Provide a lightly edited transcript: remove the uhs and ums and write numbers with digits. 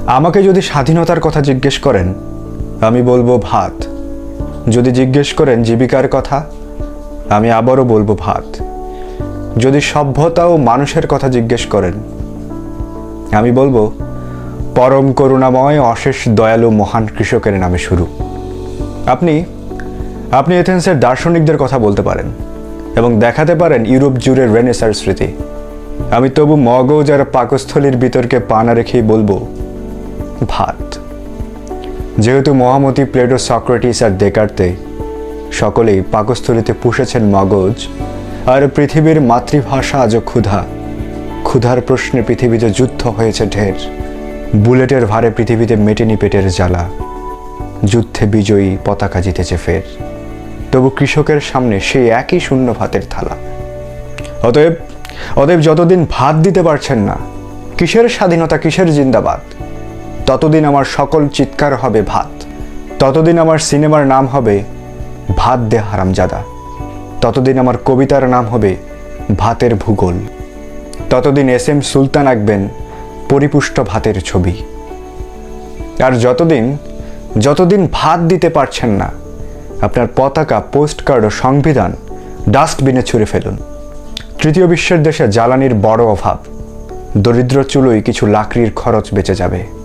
আমাকে যদি স্বাধীনতার কথা জিজ্ঞেস করেন, আমি বলবো ভাত। যদি জিজ্ঞেস করেন জীবিকার কথা, আমি আবারও বলবো ভাত। যদি সভ্যতা ও মানুষের কথা জিজ্ঞেস করেন, আমি বলবো পরম করুণাময় অশেষ দয়ালু মহান কৃষকের নামে শুরু। আপনি এথেন্সের দার্শনিকদের কথা বলতে পারেন এবং দেখাতে পারেন ইউরোপ জুড়ে রেনেসার স্মৃতি। আমি তবু মগজ আর পাকস্থলীর বিতর্কে পা না রেখেই বলবো ভাত। যেহেতু মহামতি প্লেটো, সক্রেটিস আর দেকার্তে সকলেই পাকস্থলীতে পুষেছেন মগজ, আর পৃথিবীর মাতৃভাষা আজও ক্ষুধা। ক্ষুধার প্রশ্নে পৃথিবীতে যুদ্ধ হয়েছে ঢের। বুলেটের ভারে পৃথিবীতে মেটেনি পেটের জ্বালা। যুদ্ধে বিজয়ী পতাকা জিতেছে ফের। তবু কৃষকের সামনে সেই একই শূন্য ভাতের থালা। অতএব যতদিন ভাত দিতে পারছেন না, কিসের স্বাধীনতা, কিসের জিন্দাবাদ, ততদিন আমার সকল চিৎকার হবে ভাত। ততদিন আমার সিনেমার নাম হবে ভাত দে হারামজাদা। ততদিন আমার কবিতার নাম হবে ভাতের ভূগোল। ততদিন SM সুলতান আঁকবেন পরিপুষ্ট ভাতের ছবি। আর যতদিন ভাত দিতে পারছেন না, আপনার পতাকা, পোস্টকার্ড ও সংবিধান ডাস্টবিনে ছুঁড়ে ফেলুন। তৃতীয় বিশ্বের দেশে জ্বালানির বড় অভাব। দরিদ্র চুলোয় কিছু লাকড়ির খরচ বেঁচে যাবে।